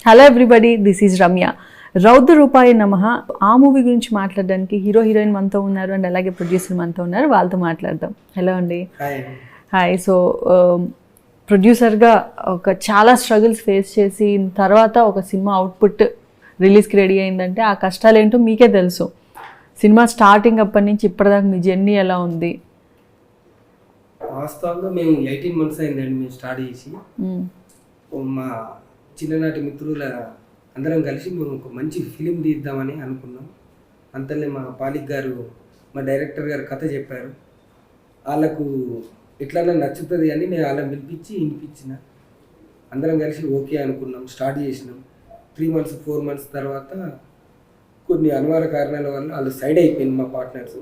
Hello everybody, this is Ramya. రౌద్ర రూపాయి నమః. ఆ మూవీ గురించి మాట్లాడడానికి హీరో హీరోయిన్ మనతో ఉన్నారు అండ్ అలాగే ప్రొడ్యూసర్ మనతో ఉన్నారు, వాళ్ళతో మాట్లాడదాం. హలో అండి. హాయ్. సో ప్రొడ్యూసర్గా ఒక చాలా స్ట్రగుల్స్ ఫేస్ చేసి తర్వాత ఒక సినిమా అవుట్పుట్ రిలీజ్కి రెడీ అయిందంటే ఆ కష్టాలు ఏంటో మీకే తెలుసు. సినిమా స్టార్టింగ్ అప్పటి నుంచి ఇప్పటిదాకా మీ జర్నీ ఎలా ఉంది? వాస్తవంగా మేము 18 months అయిందండి మేము స్టార్ట్ చేసి. మా చిన్ననాటి మిత్రుల అందరం కలిసి మేము ఒక మంచి ఫిలిం తీద్దామని అనుకున్నాం. అంతలో మా పాలిక్ గారు, మా డైరెక్టర్ గారు కథ చెప్పారు. వాళ్ళకు ఎట్లన్నా నచ్చుతుంది అని నేను వాళ్ళని పిలిపించి వినిపించిన. అందరం కలిసి ఓకే అనుకున్నాం, స్టార్ట్ చేసినాం. 3 months 4 months తర్వాత కొన్ని అనివార్య కారణాల వల్ల వాళ్ళు సైడ్ అయిపోయింది. మా పార్ట్నర్స్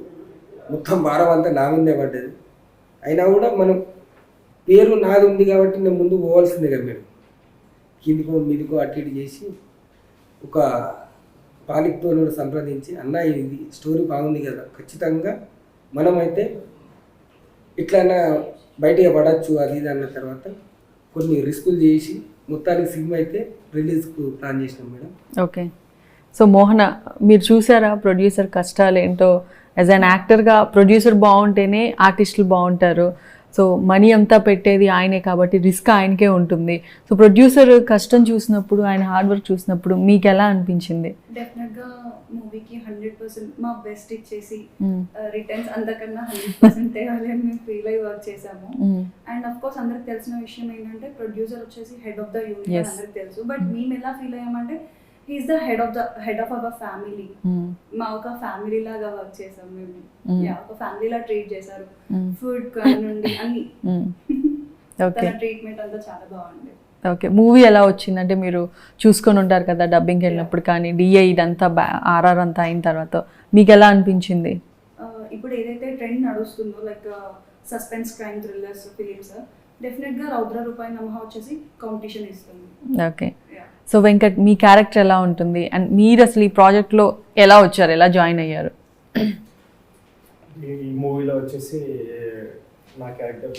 మొత్తం భారం అంతా నా మీదే పడ్డది. అయినా కూడా మనం పేరు నాది ఉంది కాబట్టి నేను ముందు పోవాల్సిందే కదా మేడం. కిందికో మీదికో అటు ఇటు చేసి ఒక పాలిక్తో సంప్రదించి, అన్న ఇది స్టోరీ బాగుంది కదా, ఖచ్చితంగా మనమైతే ఇట్లన్నా బయటగా పడవచ్చు అది ఇది అన్న తర్వాత కొన్ని రిస్కులు చేసి మొత్తానికి సినిమా అయితే రిలీజ్కు ప్లాన్ చేసినాం మేడం. ఓకే. సో మోహన, మీరు చూసారా ప్రొడ్యూసర్ కష్టాలు ఏంటో? యాజ్ అన్ యాక్టర్గా ప్రొడ్యూసర్ బాగుంటేనే ఆర్టిస్టులు బాగుంటారు. సో మనీ అంతా పెట్టేది ఆయనే కాబట్టి రిస్క్ ఆయనకే ఉంటుంది. సో ప్రొడ్యూసర్ కష్టం చూసినప్పుడు, ఆయన హార్డ్ వర్క్ చూసినప్పుడు మీకు ఎలా అనిపించింది? డెఫినెట్గా మూవీకి 100% మా బెస్ట్ ఇచ్చేసి రిటర్న్స్ అంతకన్నా 100% తేవాలి అని మేము ఫీల్ అయ్యి వర్క్ చేసాము. అండ్ అఫ్ కోర్స్ అందరికి తెలిసిన విషయం ఏంటంటే ప్రొడ్యూసర్ వచ్చేసి హెడ్ ఆఫ్ ద యూనిట్ అందరికి తెలుసు. బట్ మేము ఎలా ఫీల్ అయ్యామంటే he is the head of our family. మా ఒక ఫ్యామిలీ లాగా వర్క్ చేసాం మేము. ఒక ఫ్యామిలీ లా ట్రీట్ చేశారు. ఫుడ్ నుండి అన్ని ట్రీట్మెంట్ అంతా చాలా బాగుంది. ఓకే. మూవీ ఎలా వచ్చిందంటే మీరు చూసుకొని ఉంటారు కదా డబ్బింగ్కి వెళ్ళినప్పుడు, కానీ డిఐ ఇదంతా ఆర్ఆర్ అంతా అయిన తర్వాత మీకు ఎలా అనిపించింది? ఇప్పుడు ఏదైతే ట్రెండ్ నడుస్తుందో like suspense crime thrillers films, డెఫినెట్గా రౌద్ర రూపాయి నమః వచ్చేసి కాంపిటీషన్ ఇస్తుంది. ఓకే. సో వెంకట్, మీ క్యారెక్టర్ ఎలా ఉంటుంది అండ్ మీరు అసలు ఈ ప్రాజెక్ట్లో ఎలా వచ్చారు, ఎలా జాయిన్ అయ్యారు? ఈ మూవీలో వచ్చేసి నా క్యారెక్టర్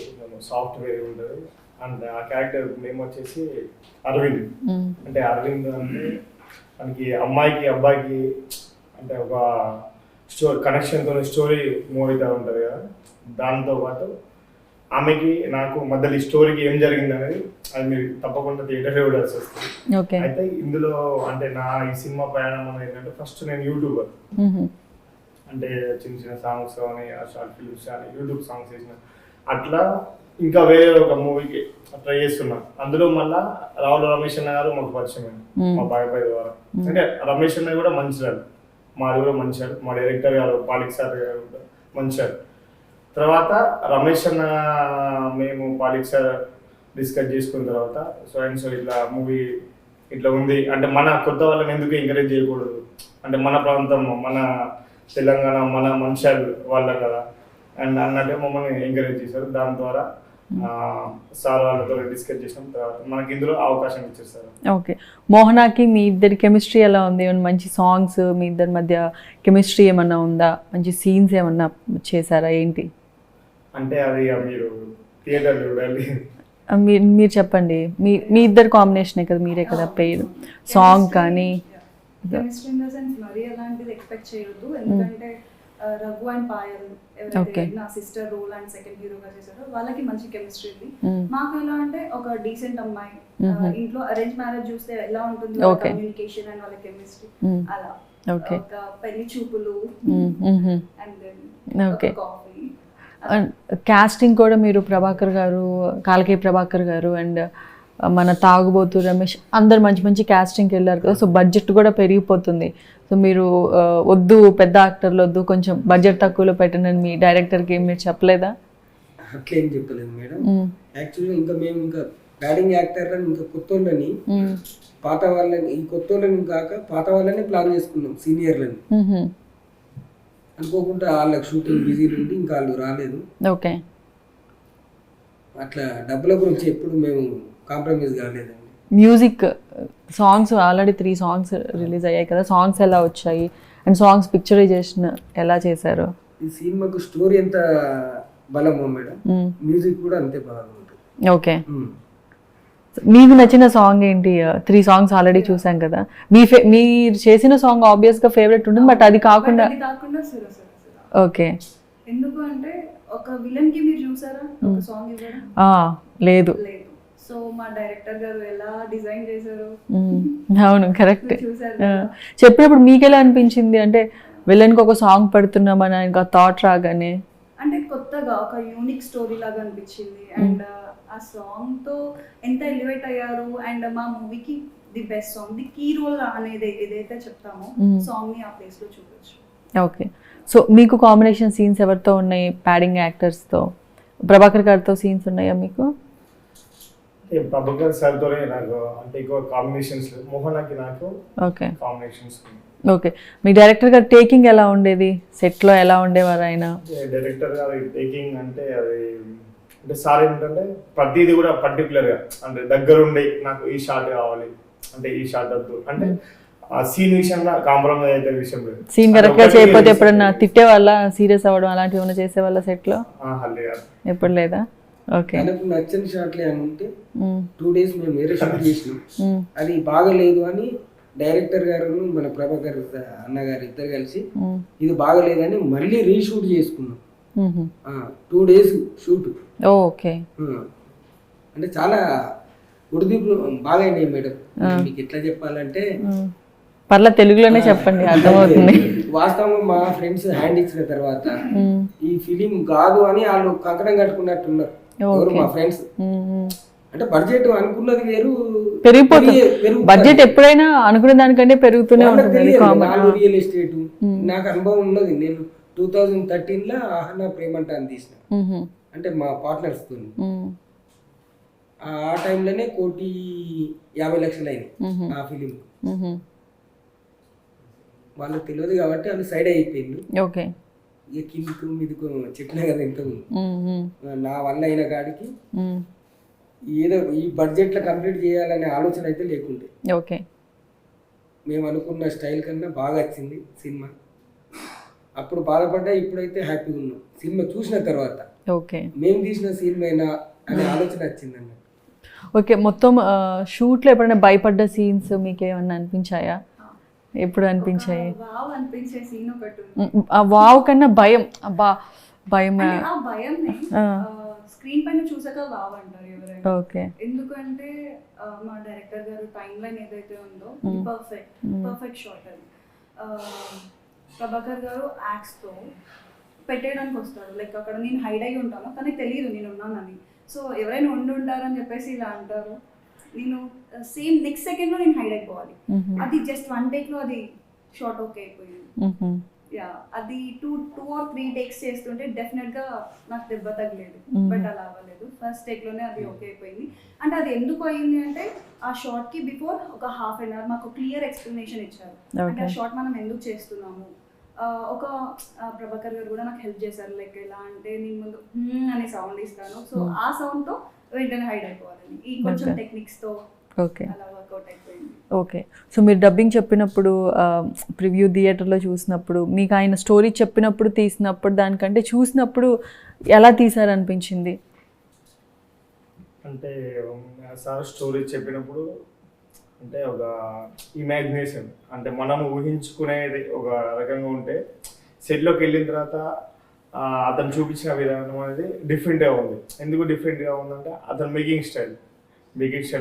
సాఫ్ట్వేర్ ఉంటుంది అండ్ ఆ క్యారెక్టర్ నేమ్ వచ్చేసి అరవింద్. అంటే అరవింద్ అంటే మనకి అమ్మాయికి అబ్బాయికి అంటే ఒక కనెక్షన్తో స్టోరీ మూవ్ అవుతూ ఉంటుంది కదా. దాంతోపాటు ఆమెకి నాకు మధ్యలో ఈ స్టోరీకి ఏం జరిగింది అనేది అది మీరు తప్పకుండా థియేటర్లో చూడాల్సి వస్తుంది. అయితే ఇందులో అంటే నా ఈ సినిమా ప్రయాణం అనేది ఏంటంటే ఫస్ట్ నేను యూట్యూబర్, అంటే చిన్న చిన్న సాంగ్స్ కానీ షార్ట్ ఫిల్మ్స్ కానీ యూట్యూబ్ సాంగ్స్ చేసిన అట్లా ఇంకా వేరే ఒక మూవీకి ట్రై చేస్తున్నాను. అందులో మళ్ళా రావుల రమేష్ అన్న గారు మాకు పరిచయం మా బాబాయ్ ద్వారా. అంటే రమేష్ అన్న కూడా మంచివాడు, మాది కూడా మంచివాడు, మా డైరెక్టర్ గారు పాలిక్ సార్ గారు కూడా మంచివాడు. తర్వాత రమేష్ అన్న మేము పాలిక్ సార్ డిస్కస్ చేసుకున్న తర్వాత సో ఇట్లా మూవీ ఇట్లా ఉంది అంటే మన కొత్త వాళ్ళని ఎందుకు ఎంకరేజ్ చేయకూడదు, అంటే మన ప్రాంతం మన తెలంగాణ మన మనుషులు వాళ్ళ కదా అండ్ అన్నట్టు మమ్మల్ని ఎంకరేజ్ చేశారు. దాని ద్వారా సార్ వాళ్ళతో డిస్కస్ చేసిన తర్వాత మనకి ఇందులో అవకాశం ఇచ్చేస్తారు. ఓకే. మోహనాకి మీ ఇద్దరి కెమిస్ట్రీ ఎలా ఉంది? మంచి సాంగ్స్ మీ ఇద్దరి మధ్య కెమిస్ట్రీ ఏమన్నా ఉందా? మంచి సీన్స్ ఏమన్నా చేశారా ఏంటి? అంటే అది మీరు థియేటర్ చూడాలి. మీరు చెప్పండి. మీ ఇద్దరు కాంబినేషనే కదా, మీరే కదా పేరు సాంగ్ కానీ. కెమిస్ట్రీ ఇన్ ద సెన్స్ మరి అలాంటిది ఎక్స్పెక్ట్ చేయొద్దు, ఎందుకంటే రఘు అండ్ పాయల్ ఎవరైతే నా సిస్టర్ రోల్ అండ్ సెకండ్ హీరోగా చేశారో వాళ్ళకి మంచి కెమిస్ట్రీ ఉంది. మాకు ఎలా అంటే ఒక డీసెంట్ అమ్మాయి, ఇంట్లో అరేంజ్ మ్యారేజ్ చూస్తే ఎలా ఉంటుంది కమ్యూనికేషన్ అండ్ వాళ్ళ కెమిస్ట్రీ అలా. ఒక పెళ్లి చూపులు అండ్ దెన్ కాఫీ. కాస్టింగ్ కూడా మీరు ప్రభాకర్ గారు, కాలకే ప్రభాకర్ గారు అండ్ మన తాగుబోతు రమేష్ అందరు మంచి మంచి కాస్టింగ్కి వెళ్ళారు కదా. సో బడ్జెట్ కూడా పెరిగిపోతుంది. సో మీరు వద్దు పెద్ద యాక్టర్లు వద్దు, కొంచెం బడ్జెట్ తక్కువలో పెట్టండి మీ డైరెక్టర్కి మీరు చెప్పలేదా? అట్లేం చెప్పలేదు మేడం. యాక్చువల్గా ఇంకా మేము ఇంకా బ్యాటింగ్ యాక్టర్లని ఇంకా కొత్త వాళ్ళని పాత వాళ్ళని ఈ కొత్త వాళ్ళని కాక పాత వాళ్ళని ప్లాన్ చేసుకున్నాం సీనియర్లని. అనుకోకుండా వాళ్ళకి షూటింగ్ బిజీలు ఉండి ఇంకా వాళ్ళు రాలేదు. ఓకే. అట్లా డబ్బుల గురించి ఎప్పుడు మేము కాంప్రమైజ్ కాలేదండి. Music songs already 3 songs release అయ్యాయి కదా, సాంగ్స్ ఎలా వచ్చాయి అండ్ సాంగ్స్ పిక్చరైజేషన్ ఎలా చేశారు? ఈ సినిమాకు స్టోరీ ఎంత బలమో మేడం, మ్యూజిక్ కూడా అంతే బాగా ఉంటుంది. ఓకే. మీకు నచ్చిన సాంగ్ ఏంటి? 3 సాంగ్స్ ఆల్రెడీ చూసాం కదా. మీరు చేసిన సాంగ్ ఆబ్వియస్గా ఫేవరెట్ ఉంటుంది, బట్ అది కాకుండా అది కాకుండా సుర సుర సుర. ఓకే. ఎందుకు అంటే ఒక విలన్ కి మీరు చూసారా ఒక సాంగ్ ఇవ్వడం? లేదు. లేదు. సో మా డైరెక్టర్ గారు ఎలా డిజైన్ చేశారు అవును, కరెక్ట్. చూసారు. చెప్పినప్పుడు మీకు ఎలా అనిపించింది? అంటే విలన్కి ఒక సాంగ్ పెడుతున్నామని ఇంకా థాట్ రాగానే అంటే కొత్తగా ఒక యూనిక్ స్టోరీ లాగా అనిపించింది. అండ్ ఆ సాంగ్ తో ఎంత ఎలివేట్ అయ్యారు. అండ్ మా మూవీకి the best song, the key role అనేది ఏదైతే చెప్తామో సాంగ్ ని ఆ ప్లేస్ లో చూడొచ్చు. ఓకే. సో మీకు కాంబినేషన్ సీన్స్ ఎవరితో ఉన్నాయి? ప్యాడింగ్ యాక్టర్స్తో. ప్రభాకర్ గారితో సీన్స్ ఉన్నాయా మీకు? ప్రభాకర్ సార్తోనే నాకు అంటే ఎక్కువ కాంబినేషన్స్, మోహనాకి నాకు ఓకే కాంబినేషన్స్. ఓకే. మీ డైరెక్టర్ గారు టేకింగ్ ఎలా ఉండేది? సెట్లో ఎలా ఉండేవారు ఆయన? డైరెక్టర్ గారి టేకింగ్ అంటే అది అంటే సార్ ఏంటంటే ప్రతిదీ కూడా పర్టికులర్గా అంటే దగ్గరుండి నాకు ఈ షాట్ కావాలి అంటే ఈ షాట్ వద్దు అంటే ఆ సీన్ విషయంలో కాంప్రమైజ్ అయితే విషయం లేదు. సీన్ కరెక్ట్ గా చేయకపోతే ఎప్పుడన్నా తిట్టే వాళ్ళ, సీరియస్ అవ్వడం అలాంటివి ఏమైనా చేసే వాళ్ళ సెట్లో? ఎప్పుడు లేదా? ఓకే. నాకు నచ్చని షాట్లే అని ఉంటే 2 days మేము వేరే షాట్ చేసినాం, అది బాగలేదు అని డైరెక్టర్ గారు మన ప్రభాకర్ అన్నగారు ఇద్దరు కలిసి ఇది బాగలేదని మళ్ళీ రీషూట్ చేసుకున్నాం. 2 days షూట్. ఓకే. అంటే చాలా ఉడిదీపులు బాగా అయినాయి మేడం. మీకు ఎట్లా చెప్పాలంటే పర్లా తెలుగులోనే చెప్పండి, అర్థమవుతుంది. వాస్తవంగా మా ఫ్రెండ్స్ హ్యాండ్ ఇచ్చిన తర్వాత ఈ ఫిలిం కాదు అని వాళ్ళు కంకణం కట్టుకున్నట్టున్నారు. ఎవరు? మా ఫ్రెండ్స్. అంటే బడ్జెట్ అనుకున్నది వేరు, పెరిగిపోతుంది. బడ్జెట్ ఎప్పుడైనా అనుకునే దానికంటే పెరుగుతూనే ఉంటుంది. రియల్ ఎస్టేట్ నాకు అనుభవం ఉన్నది. నేను 2013లో ఆహనా ప్రేమంట అని తీసిన, అంటే మా పార్ట్నర్స్ తో. ఆ టైంలోనే 1,50,00,000 అయినాయి ఆ ఫిలిం. వాళ్ళకి తెలియదు కాబట్టి వాళ్ళు సైడ్ అయిపోయింది. ఓకే. ఇక కిందికి మీదకు చెప్పినా కదా ఇంత నా వల్ల అయిన కాడికి ఏదో ఈ బడ్జెట్లో కంప్లీట్ చేయాలనే ఆలోచన అయితే లేకుండే. ఓకే. మేము అనుకున్న స్టైల్ కన్నా బాగా వచ్చింది సినిమా. అప్పుడు బాధపడ్డా, ఇప్పుడైతే హ్యాపీగా ఉన్నాం సినిమా చూసిన తర్వాత. ఓకే. మేము తీసిన సినిమా అనే ఆలోచన వచ్చింది అన్నమాట. ఓకే. మొత్తం షూట్లో ఎప్పుడైనా భయపడ్డ సీన్స్ మీకు ఏమన్నా అనిపించాయా? ఎప్పుడు అనిపించాయి? వావ్ అనిపించే సీన్ ఒకటి ఆ వావ్ కన్నా భయం. అబ్బా భయం. ఆ భయంని స్క్రీన్ పైన చూసాక వావ్ అంటారు ఎవరైనా. ఓకే. ఎందుకంటే మా డైరెక్టర్ గారు టైం లైన్ ఏదైతే ఉందో పర్ఫెక్ట్ షాట్ అది. ప్రభాకర్ గారు యాక్స్ తో పెట్టేయడానికి వస్తారు. లైక్ అక్కడ నేను హైడ్ అయి ఉంటాను కానీ తెలియదు నేను ఉన్నానని. సో ఎవరైనా ఉంటారని చెప్పేసి ఇలా అంటారు. నేను సేమ్ నెక్స్ట్ సెకండ్ లో నేను హైడ్ అయిపోవాలి. అది జస్ట్ 1 take లో అది షార్ట్ ఓకే అయిపోయింది. యా, అది 2 or 3 takes చేస్తుంటే డెఫినెట్ గా నాకు దెబ్బ తగ్గలేదు. బట్ అలా అవ్వలేదు, ఫస్ట్ టేక్ లోనే అది ఓకే అయిపోయింది. అంటే అది ఎందుకు అయింది అంటే ఆ షార్ట్ కి బిఫోర్ ఒక ½ an hour మాకు క్లియర్ ఎక్స్ప్లెనేషన్ ఇచ్చారు. అంటే ఆ షార్ట్ మనం ఎందుకు చేస్తున్నాము. ఒక ప్రభాకర్ గారు కూడా నాకు హెల్ప్ చేశారు. లైక్ ఎలా అంటే నేను ముందు అనే సౌండ్ ఇస్తాను, సో ఆ సౌండ్ తో వెంటనే హైడ్ అయిపోవాలని ఈ కొంచెం టెక్నిక్స్ తో అలా వర్కౌట్ అయిపోయింది. ఓకే. సో మీరు డబ్బింగ్ చెప్పినప్పుడు, ప్రివ్యూ థియేటర్లో చూసినప్పుడు, మీకు ఆయన స్టోరీ చెప్పినప్పుడు తీసినప్పుడు దానికంటే చూసినప్పుడు ఎలా తీసారనిపించింది? అంటే సార్ స్టోరీ చెప్పినప్పుడు అంటే ఒక ఇమాజినేషన్, అంటే మనం ఊహించుకునేది ఒక రకంగా ఉంటే సెట్లోకి వెళ్ళిన తర్వాత అతను చూపించిన విధానం అనేది డిఫరెంట్గా ఉంది. ఎందుకు డిఫరెంట్గా ఉందంటే అతను మేకింగ్ స్టైల్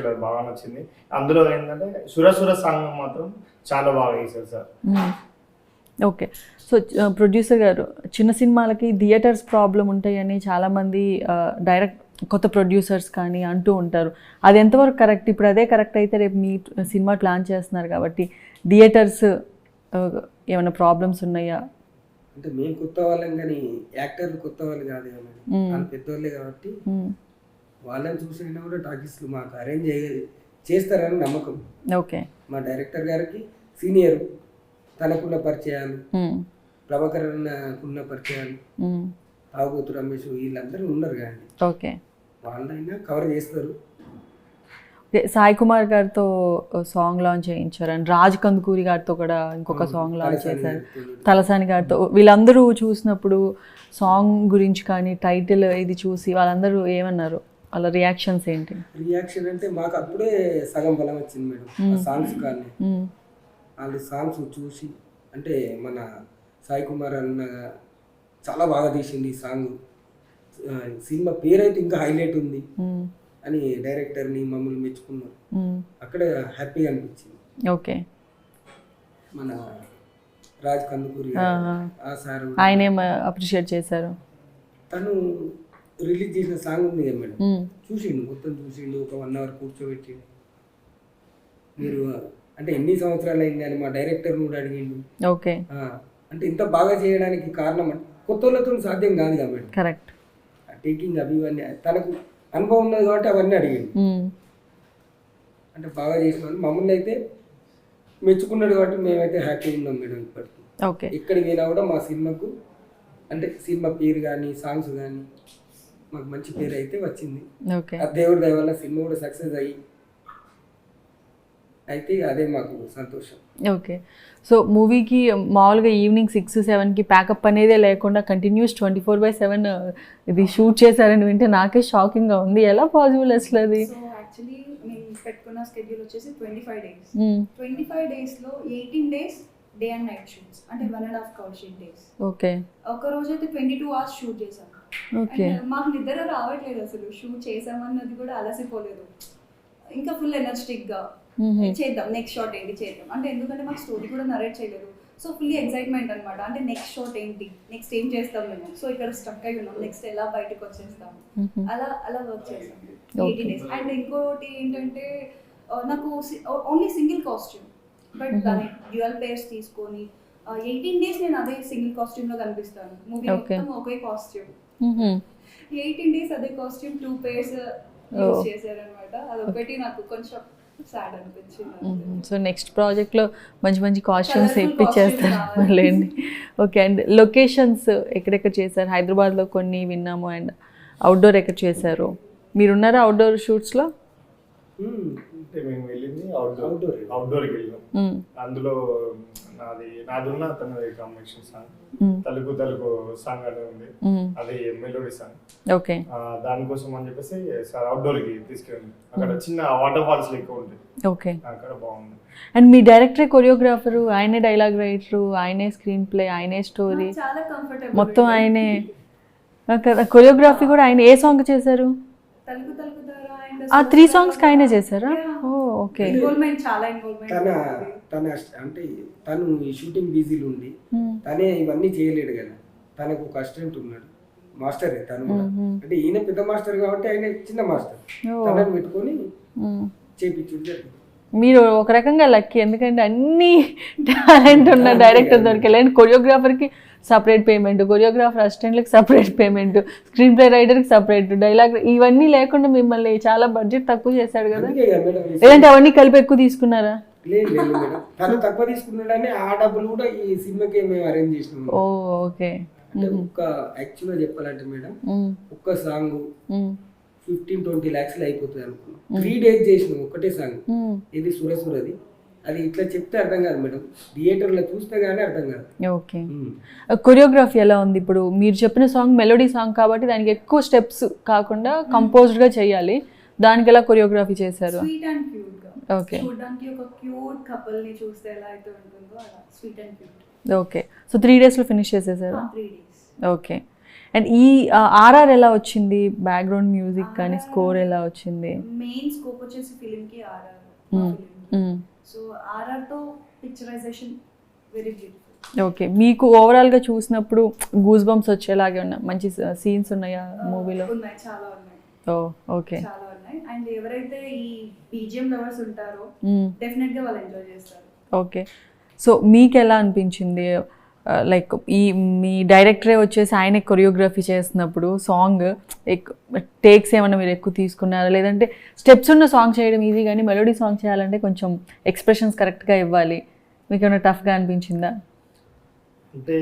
అది బాగా నచ్చింది. అందులో ఏంటంటే సురసుర సాంగ్ మాత్రం చాలా బాగా వేశారు సార్. ఓకే. సో ప్రొడ్యూసర్ గారు, చిన్న సినిమాలకి థియేటర్స్ ప్రాబ్లం ఉంటాయని చాలామంది డైరెక్ట్ కొత్త ప్రొడ్యూసర్స్ కానీ అంటూ ఉంటారు. అది ఎంతవరకు కరెక్ట్? ఇప్పుడు అదే కరెక్ట్ అయితే రేపు మీ సినిమా ప్లాన్ చేస్తున్నారు కాబట్టి థియేటర్స్ ఏమైనా ప్రాబ్లమ్స్ ఉన్నాయా? అంటే మేము కొత్త వాళ్ళం కానీ యాక్టర్లు కొత్త వాళ్ళు కాదు కదా, వాళ్ళు పెద్దవాళ్ళే కాబట్టి వాళ్ళని చూసినా కూడా టాకీస్లు మాకు అరేంజ్ చేస్తారని నమ్మకం. ఓకే. మా డైరెక్టర్ గారికి సీనియర్, తనకున్న పరిచయాలు, ప్రభాకర్ అన్నకున్న పరిచయాలు, తాగుతు రమేష్ వీళ్ళందరూ ఉన్నారు కానీ ఓకే వాళ్ళైనా కవర్ చేస్తారు. సాయి కుమార్ గారితో సాంగ్ లాంచ్ చేయించారు అండ్ రాజ్ కందుకూరి గారితో కూడా ఇంకొక సాంగ్ లాంచ్ చేశారు, తలసాని గారితో. వీళ్ళందరూ చూసినప్పుడు సాంగ్ గురించి కానీ టైటిల్ ఇది చూసి వాళ్ళందరూ ఏమన్నారు? వాళ్ళ రియాక్షన్స్ ఏంటి? రియాక్షన్ అంటే మాకు అప్పుడే సగం బలం వచ్చింది మేడం ఆ సాంగ్స్ కానీ. వాళ్ళు సాంగ్స్ చూసి అంటే మన సాయి కుమార్ అన్న చాలా బాగా తీసింది ఈ సాంగ్, సినిమా పేరైతే ఇంకా హైలైట్ ఉంది అని డైరెక్టర్ని మమ్మల్ని మెచ్చుకున్నారు. అక్కడ హ్యాపీగా అనిపించింది. ఓకే. మన రాజ్ కందుకూరి ఆ సార్ ఆయన ఏం అప్రిషియేట్ చేశారు? తను రిలీజ్ చేసిన సాంగ్ ఉంది కదా మేడం, చూసిండు, మొత్తం చూసిండు, ఒక 1 hour కూర్చోబెట్టి మీరు అంటే ఎన్ని సంవత్సరాలు అయింది అని మా డైరెక్టర్ కూడా అడిగిండు. ఓకే. అంటే ఇంత బాగా చేయడానికి కారణం అంటే కొత్త వాళ్ళతో సాధ్యం కాదు కదా మేడం. కరెక్ట్. టేకింగ్ అవి ఇవన్నీ తనకు అనుభవం ఉన్నది కాబట్టి అవన్నీ అడిగిండు. అంటే బాగా చేసిన మమ్మల్ని అయితే మెచ్చుకున్నాడు కాబట్టి మేమైతే హ్యాపీగా ఉన్నాం మేడం ఇప్పటికి. ఓకే. ఇక్కడికి పోయినా కూడా మా సినిమాకు అంటే సినిమా పేరు కానీ సాంగ్స్ కానీ మాకు మంచి పేరు అయితే వచ్చింది. ఓకే. ఆ దేవుడి దయ వల్ల సినిమా కూడా సక్సెస్ అయ్యి అయితే అదే మాకు సంతోషం. ఓకే. సో మూవీకి మామూలుగా ఈవినింగ్ 6-7కి ప్యాకప్ అనేదే లేకుండా కంటిన్యూస్ 24/7 ఇది షూట్ చేశారని వింటే నాకే షాకింగ్గా ఉంది. ఎలా పాసిబుల్ అసలు అది? సో యాక్చువల్లీ మేము పెట్టుకున్న స్కెడ్యూల్ వచ్చేసి 25 days. 25 daysలో 18 days day and night shoots, అంటే 1.5 కవర్ షీట్ డేస్. ఓకే. ఒక రోజు అయితే 22 hours షూట్ చేసాం. ఓకే. మాకు నిద్ర రావట్లేదు అసలు, షూట్ చేసామన్నది కూడా అలసిపోలేదు, ఇంకా ఫుల్ ఎనర్జెటిక్గా చేద్దాం, నెక్స్ట్ షాట్ ఏంటి చేద్దాం అంటే, ఎందుకంటే మాకు స్టోరీ కూడా నరేట్ చేయలేదు. సో ఫుల్లీ ఎక్సైట్మెంట్ అనమాట, అంటే నెక్స్ట్ షాట్ ఏంటి, నెక్స్ట్ ఏం చేస్తాం మేము. సో ఇక్కడ స్టక్ అయి ఉన్నాం, నెక్స్ట్ ఎలా బయటకు వచ్చేస్తాం, అలా అలా వర్క్ చేస్తాం 18 days. అండ్ ఇంకోటి ఏంటంటే నాకు ఓన్లీ సింగిల్ కాస్ట్యూమ్, బట్ దాని డ్యూయల్ పేర్స్ తీసుకొని 18 days నేను అదే సింగిల్ కాస్ట్యూమ్లో కనిపిస్తాను. మూవీ మొత్తం ఒకే కాస్ట్యూమ్, 18 days అదే కాస్ట్యూమ్, 2 pairs యూజ్ చేశారనమాట. అదొకటి నాకు కొంచెం సాడ్ అనిపించింది. సో నెక్స్ట్ ప్రాజెక్ట్లో మంచి మంచి కాస్ట్యూమ్స్ ఇప్పించేస్తారు లేండి. ఓకే. అండ్ లొకేషన్స్ ఎక్కడెక్కడ చేశారు? హైదరాబాద్లో కొన్ని విన్నాము, అండ్ అవుట్డోర్ ఎక్కడ చేశారు? మీరున్నారా అవుట్డోర్ షూట్స్లో? అంటే మేము వెళ్ళింది అవుట్డోర్కి వెళ్ళాం. అందులో నాదున్న తనది కాంబినేషన్ సాంగ్, తలుపు తలుపు సాంగ్ అనేది ఉంది, అది మెలోడీ సాంగ్. ఓకే. దానికోసం అని చెప్పేసి సార్ అవుట్డోర్కి తీసుకెళ్ళండి, అక్కడ చిన్న వాటర్ ఫాల్స్ ఎక్కువ ఉంటుంది. ఓకే. అక్కడ బాగుంది. అండ్ మీ డైరెక్టరే కొరియోగ్రాఫరు, ఆయనే డైలాగ్ రైటరు, ఆయనే స్క్రీన్ ప్లే, ఆయనే స్టోరీ, చాలా కంఫర్టబుల్, మొత్తం ఆయనే. కొరియోగ్రఫీ కూడా ఆయన. ఏ సాంగ్ చేశారు? తలుపు తలుపు ద్వారా. ఆ 3 songs ఆయనే చేశారా? ఓ ఓకే. ఇన్వాల్వ్మెంట్, చాలా ఇన్వాల్వ్మెంట్. తన అంటే తను ఈ షూటింగ్ బిజీలు ఉండి తనే ఇవన్నీ చేయలేడు కదా, తనకు ఒక అసిస్టెంట్ ఉన్నాడు, మాస్టర్ తను కూడా. అంటే ఈయన పెద్ద మాస్టర్ కాబట్టి ఆయన చిన్న మాస్టర్, తనని పెట్టుకొని చేయించుడు జరిగింది. మీరు ఒక రకంగా లక్కీ, ఎందుకంటే అన్ని టాలెంట్ ఉన్న డైరెక్టర్ దొరికారు. అండ్ కొరియోగ్రాఫర్కి సపరేట్ పేమెంట్, కొరియోగ్రాఫర్ అసిస్టెంట్లకు సపరేట్ పేమెంట్, స్క్రీన్ ప్లే రైటర్కి సపరేట్, డైలాగ్, ఇవన్నీ లేకుండా మిమ్మల్ని చాలా బడ్జెట్ తక్కువ చేశాడు కదా. లేదంటే అవన్నీ కలిపి ఎక్కువ తీసుకున్నారా? లేదు మేడం, తను తక్కువ తీసుకున్నాడని ఆ డబ్బులు కూడా ఈ సినిమాకి మేము అరేంజ్ చేసినాం. ఓ ఓకే. అంటే ఒక్క యాక్చువల్గా చెప్పాలంటే మేడం, ఒక్క సాంగ్ 15-20 lakhs అయిపోతుంది అనుకున్నాం. 3 days చేసినాం ఒకటే సాంగ్. ఇది సురసురది. అది ఇట్లా చెప్తే అర్థం కాదు మేడం, థియేటర్లో చూస్తే కానీ అర్థం కాదు. ఓకే. కొరియోగ్రఫీ ఎలా ఉంది? ఇప్పుడు మీరు చెప్పిన సాంగ్ మెలోడీ సాంగ్ కాబట్టి దానికి ఎక్కువ స్టెప్స్ కాకుండా కంపోజ్డ్గా చేయాలి, దానికి ఎలా కొరియోగ్రఫీ చేశారు? స్వీట్ అండ్ క్యూట్ గా. ఓకే. చూడడానికి ఒక క్యూట్ కపుల్ ని చూస్తే ఎలా అయితే ఉంటుందో అలా sweet and cute. Okay. So 3 daysలో ఫినిష్ చేసేసారు? 3 days. ఓకే. అండ్ ఈ ఆర్ఆర్ ఎలా వచ్చింది? బ్యాక్గ్రౌండ్ మ్యూజిక్ కానీ స్కోర్ ఎలా వచ్చింది? మెయిన్ స్కోప్ వచ్చేసి ఫిలిం కి ఆర్ఆర్. సో ఆర్ఆర్ తో పిక్చరైజేషన్ వెరీ బ్యూటిఫుల్. ఓకే. మీకు ఓవరాల్గా చూసినప్పుడు గూస్ బంప్స్ వచ్చేలాగే ఉన్నాయి, మంచి సీన్స్ ఉన్నాయా మూవీలో? ఉన్నాయి, చాలా ఉన్నాయి. ఓ ఓకే. చాలా ఉన్నాయి. అండ్ ఎవరైతే ఈ బీజిఎం లవర్స్ ఉంటారో డెఫినెట్ గా వాళ్ళు ఎంజాయ్ చేస్తారు. ఓకే. సో మీకు ఎలా అనిపించింది? లైక్ ఈ మీ డైరెక్టరే వచ్చేసి ఆయన కొరియోగ్రఫీ చేస్తున్నప్పుడు సాంగ్ టేక్స్ ఏమన్నా మీరు ఎక్కువ తీసుకున్నారా? లేదంటే స్టెప్స్ ఉన్న సాంగ్ చేయడం ఈజీ, కానీ మెలోడీ సాంగ్ చేయాలంటే కొంచెం ఎక్స్ప్రెషన్స్ కరెక్ట్గా ఇవ్వాలి, మీకు ఏమైనా టఫ్గా అనిపించిందా? అంటే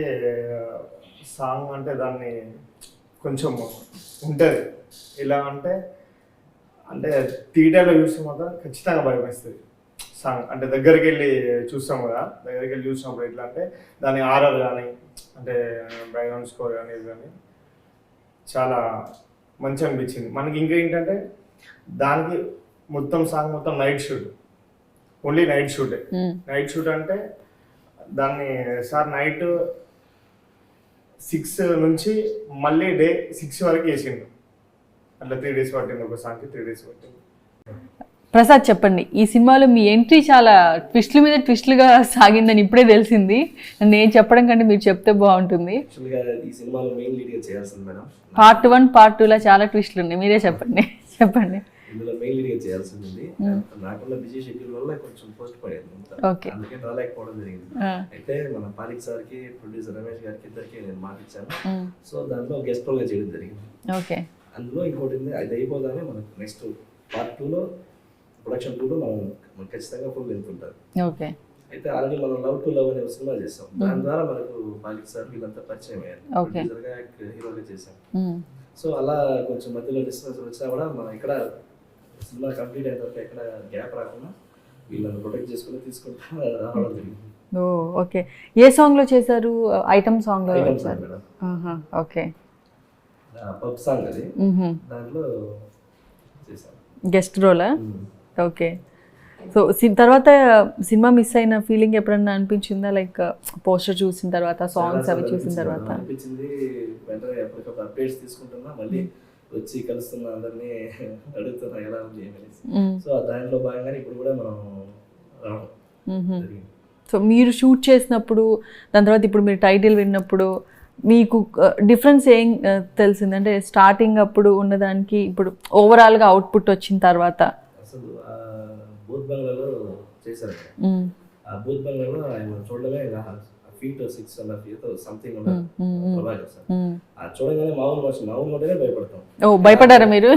సాంగ్ అంటే దాన్ని కొంచెం ఉంటుంది ఎలా అంటే థియేటర్లో చూస్తే మాత్రం ఖచ్చితంగా భయం వేస్తుంది సాంగ్. అంటే దగ్గరికి వెళ్ళి చూస్తాం కదా, దగ్గరికి వెళ్ళి చూసినప్పుడు ఎట్లా అంటే దాని ఆర్ఆర్ కానీ అంటే బ్యాక్గ్రౌండ్ స్కోర్ కానీ ఇది కానీ చాలా మంచిగా అనిపించింది. మనకి ఇంకా ఏంటంటే దానికి మొత్తం సాంగ్ మొత్తం నైట్ షూట్, ఓన్లీ నైట్ షూటే. నైట్ షూట్ అంటే దాన్ని సార్ నైట్ 6 నుంచి మళ్ళీ డే 6 వరకు వేసిండు. అట్లా 3 days పట్టింది, ఒక సాంగ్కి 3 days పట్టింది. ప్రసాద్ చెప్పండి, ఈ సినిమాలో మీ ఎంట్రీ చాలా ట్విస్ట్ల మీద ట్విస్ట్లుగా సాగిందని ఇప్పుడే తెలిసింది. నేను చెప్పడం కంటే మీరు చెప్తే బాగుంటుంది. యాక్చువల్గా ఈ సినిమాలో మెయిన్ లీడ్గా చేయాల్సింది మేడం. పార్ట్ 1 పార్ట్ 2 లా చాలా ట్విస్ట్లు ఉన్నాయి, మీరే చెప్పండి. ఇందులో మెయిన్ లీడ్గా చేయాల్సింది. నాకున్న బిజీ షెడ్యూల్ వల్ల కొంచెం పోస్ట్ పోయింది, అందుకే రాలేకపోవడం జరిగింది. అయితే మన పాలిక్ సార్కి, ప్రొడ్యూసర్ రమేష్ గారికి ఇద్దరికి నేను మాటిచ్చాను. సో దాంట్లో గెస్ట్ రోల్గా చేయడం జరిగింది. ఓకే. అందులో ఇంకోటి ఉంది, అది అయిపోగానే మనకు నెక్స్ట్ పార్ట్ 2లో ప్రొడక్షన్ 2లో మనం ఖచ్చితంగా ఫుల్ వెళ్తుంటారు. ఓకే. అయితే ఆల్రెడీ మనం లవ్ టు లవ్ అనే సినిమా చేసాం. దాని ద్వారా మనకు పాలిక్ సార్ వీళ్ళంతా పరిచయం అయ్యారు. ప్రొడ్యూసర్గా, హీరోగా చేసాం. సో అలా కొంచెం మధ్యలో డిస్టర్బెన్స్ వచ్చినా కూడా మనం ఇక్కడ సినిమా కంప్లీట్ అయిన తర్వాత ఎక్కడ గ్యాప్ రాకుండా వీళ్ళని ప్రొటెక్ట్ చేసుకుని తీసుకుంటూ రావడం జరిగింది. ఓకే. ఏ సాంగ్ లో చేశారు? ఐటమ్ సాంగ్ లో item song madam. Okay. Pub song అది, దాంట్లో చేశాను గెస్ట్ రోలా. ఓకే. సో తర్వాత సినిమా మిస్ అయిన ఫీలింగ్ ఎప్పుడన్నా అనిపించిందా? లైక్ పోస్టర్ చూసిన తర్వాత, సాంగ్స్ అవి చూసిన తర్వాత అనిపించింది. వెంటనే ఎప్పటికప్పుడు అప్డేట్స్ తీసుకుంటున్నా, మళ్ళీ వచ్చి కలుస్తున్నా, అందరినీ అడుగుతున్నా ఎలా ఉంది అనేసి. సో దాంట్లో భాగంగానే ఇప్పుడు కూడా మనం రావడం జరిగింది. సో మీరు షూట్ చేసినప్పుడు, దాని తర్వాత ఇప్పుడు మీరు టైటిల్ విన్నప్పుడు మీకు డిఫరెన్స్ ఏం తెలిసింది? అంటే స్టార్టింగ్ అప్పుడు ఉన్నదానికి ఇప్పుడు ఓవరాల్గా అవుట్పుట్ వచ్చిన తర్వాత. అసలు బూత్ బంగ్లాలో చేశారు. ఆ బూత్ బంగ్లాలో ఆయన చూడడమే ఫీట్ 6.5 feet సంథింగ్ ఉన్నారు ప్రభాకర్ సార్. ఆ చూడగానే మామూలు ఉంటేనే భయపడతాం. భయపడ్డారా మీరు?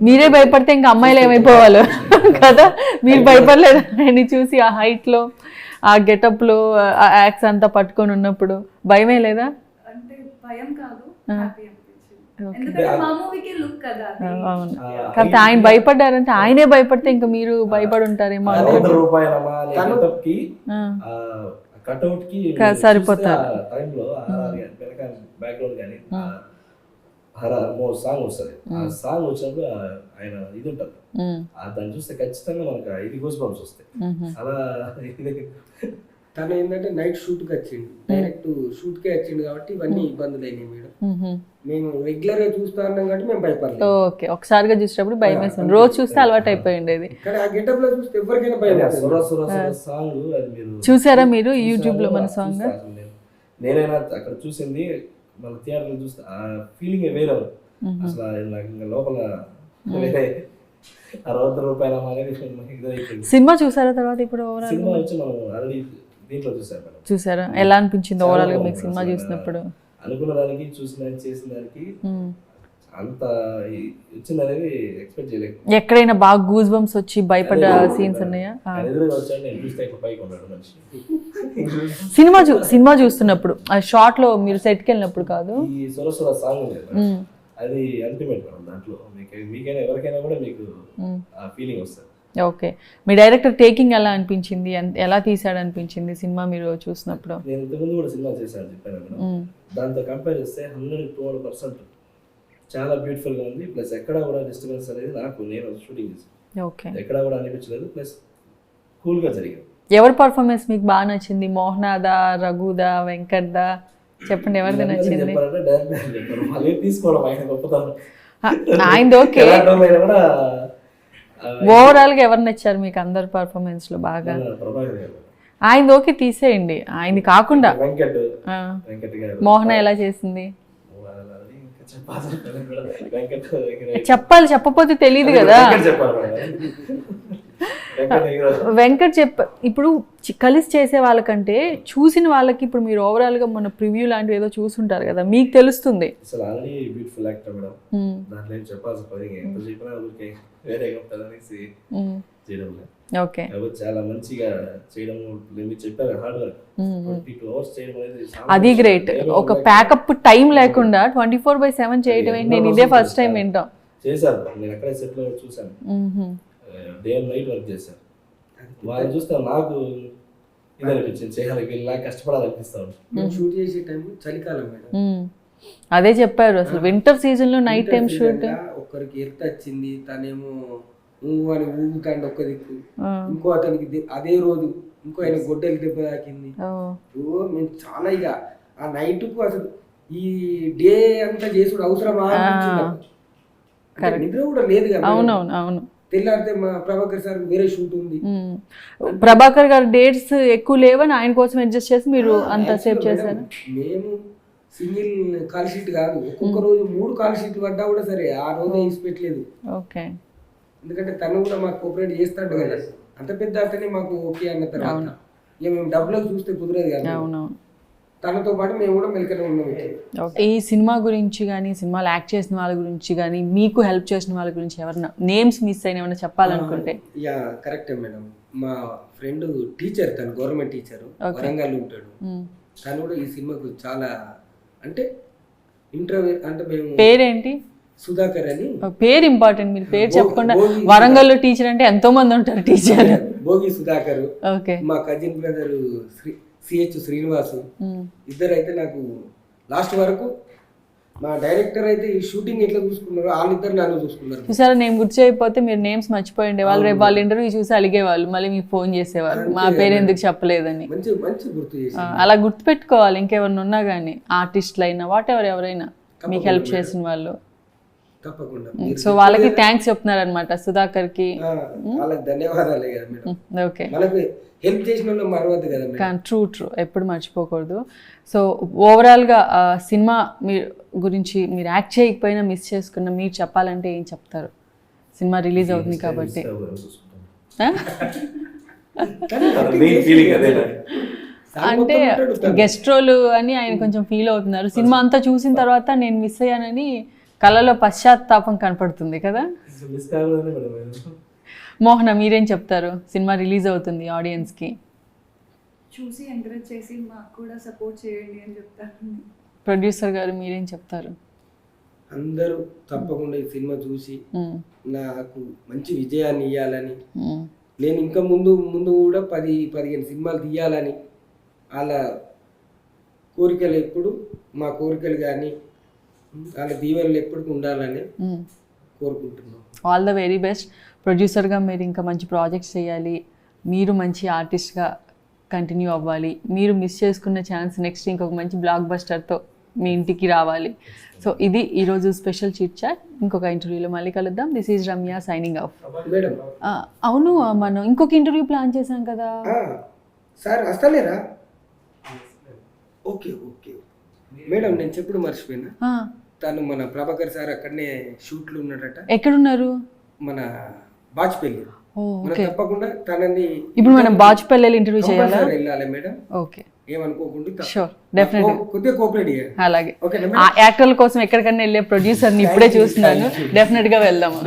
మీరే భయపడితే ఇంకా అమ్మాయిలు ఏమైపోవాలి కదా. మీరు భయపడలేదు ఆయన్ని చూసి, ఆ హైట్ లో, ఆ గెటప్ లో, ఆ యాక్స్ అంతా పట్టుకొని ఉన్నప్పుడు భయమే లేదా? అంటే భయం కాదు, హ్యాపీ అనిపించింది. ఎందుకంటే మా మూవీకి లుక్ కదా అది. అవును. కాబట్టి ఆయన భయపడ్డారంటే ఆయనే భయపడితే ఇంకా మీరు భయపడి ఉంటారేమో. రూపాయలకి కట్అవుట్ కి సరిపోతారు. టైంలో వెనక బ్యాక్గ్రౌండ్ కానీ సాంగ్ వస్తుంది. ఆ సాంగ్ వచ్చినప్పుడు ఆయన ఇది ఉంటుంది, దాన్ని చూస్తే ఖచ్చితంగా మనకు ఇది గూస్ బంప్స్ వస్తాయి. అలా తను ఏంటంటే నైట్ షూట్కి వచ్చిండు, డైరెక్ట్ షూట్కే వచ్చిండు కాబట్టి ఇవన్నీ ఇబ్బందులు అయినాయి మేడం. మేము రెగ్యులర్ గా చూస్తా ఉన్నాం కాబట్టి మేము భయపడలేదు. ఓకే. ఒకసారిగా చూసేటప్పుడు భయం వేస్తుంది, రోజు చూస్తే అలవాటు అయిపోయింది. కానీ ఆ గెటప్ లో చూస్తే ఎవరికైనా భయం సాంగ్ అది మీరు చూసారా? మీరు యూట్యూబ్ లో మన సాంగ్ నేనైనా అక్కడ చూసింది, మన థియేటర్ చూస్తే ఆ ఫీలింగ్ వేరే. అసలు నాకు ఇంకా లోపల రూపాయలు సినిమా చూసారా తర్వాత? ఇప్పుడు సినిమా వచ్చి మనం ఆల్రెడీ దీంట్లో చూసారా? ఎలా అనిపించింది ఓవరాల్ గా మీకు సినిమా చూసినప్పుడు? అనుకున్న దానికి, చూసిన దానికి, చేసిన దానికి అంత వచ్చింది అనేది ఎక్స్పెక్ట్ చేయలేదు. ఎక్కడైనా బాగా గూస్ బంప్స్ వచ్చి భయపడ్డ సీన్స్ ఉన్నాయా? ఎదురుగా వచ్చాడు, నేను చూస్తే ఇక్కడ పైకి ఉన్నాడు మనిషి. సినిమా చూస్తున్నప్పుడు ఆ షార్ట్ లో మీరు సెట్కి వెళ్ళినప్పుడు కాదు, ఈ సురసుర సాంగ్ ఉంది, అది అల్టిమేట్ మేడం. దాంట్లో మీకైనా ఎవరికైనా కూడా మీకు ఆ ఫీలింగ్ వస్తుంది. ఓకే. మీ డైరెక్టర్ టేకింగ్ ఎలా అనిపించింది? ఎలా తీసాడు అనిపించింది సినిమా మీరు చూసినప్పుడు? నేను ఇంతకుముందు కూడా సినిమా చేశాను చెప్పాను మేడం. దాంతో కంపేర్ చేస్తే 100-200% చాలా బ్యూటిఫుల్ గా ఉంది. ప్లస్ ఎక్కడ కూడా డిస్టర్బెన్స్ అనేది నేను షూటింగ్ చేసాను, ఎక్కడ కూడా అనిపించలేదు. ప్లస్ కూల్ గా జరిగింది. ఎవరి పర్ఫార్మెన్స్ మీకు బాగా నచ్చింది? మోహనాదా, రఘుదా, వెంకట్దా? చెప్పండి, ఎవరిది నచ్చింది? తీసుకోవడం ఆయన గొప్పతనం. ఆయనది ఓకే. ఓవరాల్ గా ఎవరు నచ్చారు మీకు అందరు పర్ఫార్మెన్స్ లో బాగా? ఆయనది ఓకే, తీసేయండి. ఆయనది కాకుండా మోహన ఎలా చేసింది చెప్పాలి, చెప్పకపోతే తెలియదు కదా. వెంకట్ ఇప్పుడు కలిసి చేసే వాళ్ళకంటే చూసిన వాళ్ళకి, ఇప్పుడు మీరు ఓవరాల్ గా మన ప్రివ్యూ లాంటివి ఏదో చూసుంటారు కదా, మీకు తెలుస్తుంది. ఓకే. చాలా మంచిగా చేయడం చెప్పారు, హార్డ్ వర్క్. 22 hours చేయడం అనేది అది గ్రేట్. ఒక ప్యాకప్ టైం లేకుండా 24/7 చేయడం ఏంటి? నేను ఇదే ఫస్ట్ టైం వింటాం. చేశారు, నేను అక్కడే సెట్ లో చూసాను. డే అండ్ నైట్ వర్క్ చేశారు. వాళ్ళు చూస్తే నాకు ఇది అనిపించింది, చేయాలి, ఇలా కష్టపడాలనిపిస్తాను. మేము షూట్ చేసే టైం చలికాలం మేడం. అదే చెప్పారు అసలు వింటర్ సీజన్ లో నైట్ టైం షూట్. ఒక్కరికి ఎర్త్ వచ్చింది, తనేమో ఊగు అని ఊగుతాండి ఒక్క దిక్కు, ఇంకో అతనికి అదే రోజు ఇంకో ఆయన గొడ్డలి దెబ్బ తాకింది. మేము చాలా ఇక ఆ నైట్ కు అసలు ఈ డే అంతా చేసుడు అవసరమా అనిపించింది నాకు. అంటే నిద్ర కూడా లేదు కదా. అవునవును అవును. తెల్లారితే మా ప్రభాకర్ సార్ వేరే షూట్ ఉంది. ప్రభాకర్ గారు డేట్స్ ఎక్కువ లేవని ఆయన కోసం అడ్జస్ట్ చేసి మీరు అంత సేవ్ చేశారు. మేము సింగిల్ కాల్ షీట్ కాదు, ఒక్కొక్క రోజు 3 కాల్ షీట్లు పడ్డా కూడా సరే ఆ రోజు వేసి పెట్టలేదు. ఓకే. ఎందుకంటే తను కూడా మాకు కోఆపరేట్ చేస్తాడు కదా, అంత పెద్ద అతనే మాకు ఓకే అన్న తర్వాత ఇక మేము డబ్బులకు చూస్తే కుదరదు కదా. అవునవును. తనతో పాటు మేము కూడా మెలికనే ఉన్నాం. ఈ సినిమా గురించి కానీ సినిమాలు యాక్ట్ చేసిన వాళ్ళ గురించి కానీ మీకు హెల్ప్ చేసిన వాళ్ళ గురించి ఎవరన్నా నేమ్స్ మిస్ అయిన ఏమైనా చెప్పాలనుకుంటే? యా కరెక్టే మేడం. మా ఫ్రెండ్ టీచర్, తను గవర్నమెంట్ టీచర్, వరంగల్ ఉంటాడు. తను కూడా ఈ సినిమాకు చాలా అంటే ఇంటర్వ్యూ అంటే మేము పేరేంటి? సుధాకర్ అని. పేరు ఇంపార్టెంట్, మీరు పేరు చెప్పకుండా వరంగల్లో టీచర్ అంటే ఎంతో మంది ఉంటారు టీచర్. భోగి సుధాకర్. ఓకే. మా కజిన్ బ్రదర్ సిహెచ్ శ్రీనివాసు. ఇద్దరు అయితే నాకు లాస్ట్ వరకు మా డైరెక్టర్ అయితే ఈ షూటింగ్ ఎట్లా చూసుకున్నారు, వాళ్ళిద్దరు నన్ను చూసుకున్నారు. చూసారా, నేను గుర్తు చేయకపోతే మీరు నేమ్స్ మర్చిపోయిండే వాళ్ళు. రేపు వాళ్ళ ఇంటర్వ్యూ చూసి అలిగేవాళ్ళు, మళ్ళీ మీకు ఫోన్ చేసేవాళ్ళు మా పేరు ఎందుకు చెప్పలేదని. మంచి మంచి గుర్తు చేసి అలా గుర్తు పెట్టుకోవాలి. ఇంకెవరిని ఉన్నా కానీ ఆర్టిస్టులు అయినా వాట్ ఎవర్ ఎవరైనా మీకు హెల్ప్ చేసిన వాళ్ళు తప్పకుండా. సో వాళ్ళకి థ్యాంక్స్ చెప్తున్నారు అనమాట, సుధాకర్ కి. వాళ్ళకి ధన్యవాదాలే కదా మేడం. ఓకే. మనకు హెల్ప్ చేసిన వాళ్ళు మరవద్దు కదా మేడం. ట్రూ ఎప్పుడు మర్చిపోకూడదు. సో ఓవరాల్గా సినిమా గురించి మీరు యాక్ట్ చేయకపోయినా మిస్ చేసుకున్న మీరు చెప్పాలంటే ఏం చెప్తారు? సినిమా రిలీజ్ అవుతుంది కాబట్టి. అంటే గెస్ట్ రోల్ అని ఆయన కొంచెం ఫీల్ అవుతున్నారు. సినిమా అంతా చూసిన తర్వాత నేను మిస్ అయ్యానని కళ్ళలో పశ్చాత్తాపం కనపడుతుంది కదా. మోహన, మీరేం చెప్తారు? సినిమా రిలీజ్ అవుతుంది, ఆడియన్స్కి చూసి ఎంకరేజ్ చేసి మాకు కూడా సపోర్ట్ చేయండి అని చెప్తాను. ప్రొడ్యూసర్ గారు మీరేం చెప్తారు? అందరూ తప్పకుండా ఈ సినిమా చూసి నాకు మంచి విజయాన్ని ఇవ్వాలని, నేను ఇంకా ముందు కూడా 10-15 సినిమాలు తీయాలని వాళ్ళ కోరికలు ఎప్పుడు, మా కోరికలు కానీ వాళ్ళ దీవెనలు ఎప్పటికీ ఉండాలని కోరుకుంటున్నాం. All the very best. ప్రొడ్యూసర్గా మీరు ఇంకా మంచి ప్రాజెక్ట్స్ చేయాలి, మీరు మంచి ఆర్టిస్ట్గా కంటిన్యూ అవ్వాలి, మీరు మిస్ చేసుకున్న ఛాన్స్ నెక్స్ట్ ఇంకొక మంచి బ్లాక్ బస్టర్తో మీ ఇంటికి రావాలి. సో ఇది ఈరోజు స్పెషల్ చిట్ చాట్. ఇంకొక ఇంటర్వ్యూలో మళ్ళీ కలుద్దాం. This is Ramya signing off. Madam అవును, మనం ఇంకొక ఇంటర్వ్యూ ప్లాన్ చేశాం కదా సార్, వస్తలేరా? ఓకే ఓకే మేడం, నేను చెప్పుడు మర్చిపోయినా. తను మన ప్రభాకర్ సార్ అక్కడనే షూట్లు ఉన్నాడట. ఎక్కడున్నారు? మన బాజ్పల్లి. తప్పకుండా తనని ఇప్పుడు మనం బాజ్పల్లి ఇంటర్వ్యూ చేయాలి. వెళ్ళాలి మేడం. ఓకే, ఏమనుకోకుండా షూర్, డెఫినెట్గా కొద్దిగా కోఆపరేట్ చేయాలి. అలాగే. యాక్టర్ల కోసం ఎక్కడికన్నా వెళ్ళే ప్రొడ్యూసర్ని ఇప్పుడే చూస్తున్నాను. డెఫినెట్గా వెళ్దాము.